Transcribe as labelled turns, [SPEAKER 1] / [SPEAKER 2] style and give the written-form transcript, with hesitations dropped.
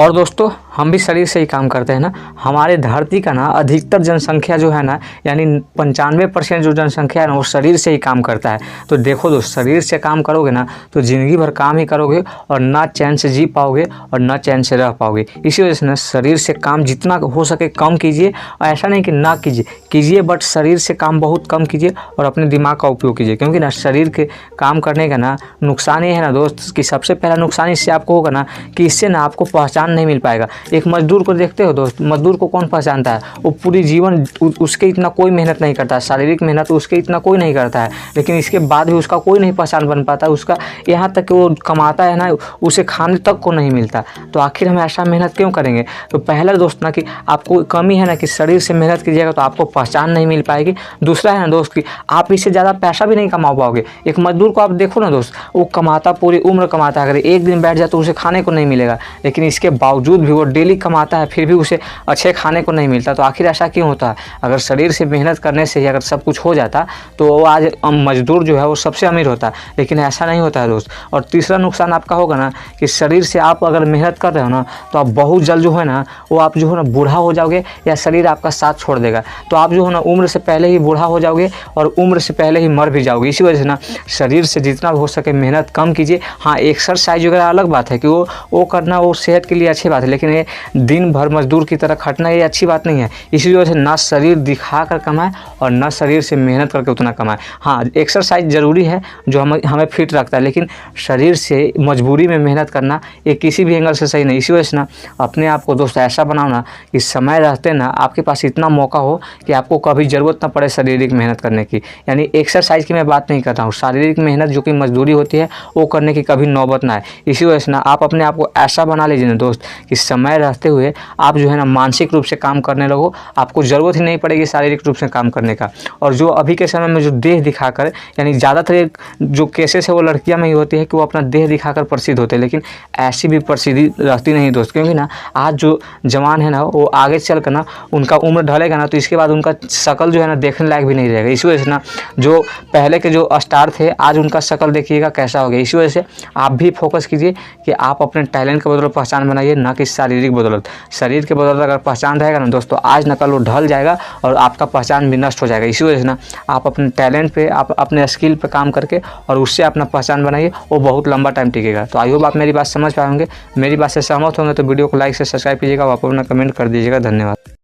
[SPEAKER 1] और दोस्तों हम भी शरीर से ही काम करते हैं ना। हमारे धरती का ना अधिकतर जनसंख्या जो है ना, यानी 95% जो जनसंख्या है ना, वो शरीर से ही काम करता है। तो देखो दोस्त, शरीर से काम करोगे ना तो ज़िंदगी भर काम ही करोगे और ना चैन से जी पाओगे और ना चैन से रह पाओगे। इसी वजह से ना शरीर से काम जितना हो सके कम कीजिए। और ऐसा नहीं कि ना कीजिए बट शरीर से काम बहुत कम कीजिए और अपने दिमाग का उपयोग कीजिए। क्योंकि ना शरीर के काम करने का ना नुकसान ये है ना दोस्त कि सबसे पहला नुकसान इससे आपको होगा ना कि इससे ना आपको पहचान नहीं मिल पाएगा। एक मजदूर को देखते हो दोस्त, मजदूर को कौन पहचानता है? वो पूरी जीवन उसके इतना कोई मेहनत नहीं करता, शारीरिक मेहनत उसके इतना कोई नहीं करता है, लेकिन इसके बाद भी उसका कोई नहीं पहचान बन पाता। उसका यहाँ तक कि वो कमाता है ना, उसे खाने तक को नहीं मिलता। तो आखिर हम ऐसा मेहनत क्यों करेंगे? तो पहला दोस्त ना कि आपको कमी है ना कि शरीर से मेहनत कीजिएगा तो आपको पहचान नहीं मिल पाएगी। दूसरा है ना दोस्त कि आप इससे ज़्यादा पैसा भी नहीं कमा पाओगे। एक मजदूर को आप देखो ना दोस्त, वो कमाता पूरी उम्र कमाता है, अगर एक दिन बैठ जाए तो उसे खाने को नहीं मिलेगा, लेकिन इसके बावजूद भी वो डेली कमाता है, फिर भी उसे अच्छे खाने को नहीं मिलता। तो आखिर ऐसा क्यों होता है? अगर शरीर से मेहनत करने से ही अगर सब कुछ हो जाता तो वो आज मजदूर जो है वो सबसे अमीर होता, लेकिन ऐसा नहीं होता है दोस्त। और तीसरा नुकसान आपका होगा ना कि शरीर से आप अगर मेहनत कर रहे हो ना तो आप बहुत जल्द जो है ना वो आप जो है ना बूढ़ा हो जाओगे या शरीर आपका साथ छोड़ देगा। तो आप जो है ना उम्र से पहले ही बूढ़ा हो जाओगे और उम्र से पहले ही मर भी जाओगे। इसी वजह से ना शरीर से जितना हो सके मेहनत कम कीजिए। हाँ, एक्सरसाइज वगैरह अलग बात है कि वो करना वो सेहत के लिए अच्छी बात है, लेकिन ये दिन भर मजदूर की तरह खटना ये अच्छी बात नहीं है। इसी वजह से ना शरीर दिखा कर कमाए और ना शरीर से मेहनत करके उतना कमाए। हाँ, एक्सरसाइज ज़रूरी है जो हमें फिट रखता है, लेकिन शरीर से मजबूरी में मेहनत करना ये किसी भी एंगल से सही नहीं। इसी वजह से ना अपने आप को दोस्त ऐसा बनाओ ना कि समय रहते ना आपके पास इतना मौका हो कि आपको कभी ज़रूरत ना पड़े शारीरिक मेहनत करने की। यानी एक्सरसाइज की मैं बात नहीं कर रहा हूँ, शारीरिक मेहनत जो कि मजदूरी होती है वो करने की कभी नौबत ना आए। इसी वजह से ना आप अपने आप को ऐसा बना लीजिए ना दोस्त कि समय रहते हुए आप जो है ना मानसिक रूप से काम करने लगो। आपको ज़रूरत ही नहीं पड़ेगी शारीरिक रूप से काम करने का। और जो अभी के समय में जो देह दिखाकर, यानी ज़्यादातर जो केसेस है वो लड़कियां में ही होती है कि वो अपना देह दिखाकर प्रसिद्ध होते हैं, लेकिन ऐसी भी प्रसिद्धि रहती नहीं दोस्त। क्योंकि ना आज जो जवान है ना वो आगे चल कर ना उनका उम्र ढलेगा ना तो इसके बाद उनका शक्ल जो है ना देखने लायक भी नहीं रहेगा। इसी वजह से ना जो पहले के जो स्टार थे आज उनका शक्ल देखिएगा कैसा हो गया। इसी वजह से आप भी फोकस कीजिए कि आप अपने टैलेंट के बदौलत पहचान बनाइए, ना कि शारीरिक बदौलत। शरीर के बदौलत अगर पहचान रहेगा ना दोस्तों, आज न कल वो ढल जाएगा और आपका पहचान भी नष्ट हो जाएगा। इसी वजह से ना आप अपने टैलेंट पे, आप अपने स्किल पे काम करके और उससे अपना पहचान बनाइए, वो बहुत लंबा टाइम टिकेगा। तो आई होप आप मेरी बात समझ पाएंगे, मेरी बात से सहमत होंगे तो वीडियो को लाइक से सब्सक्राइब कीजिएगा और आप अपना कमेंट कर दीजिएगा। धन्यवाद।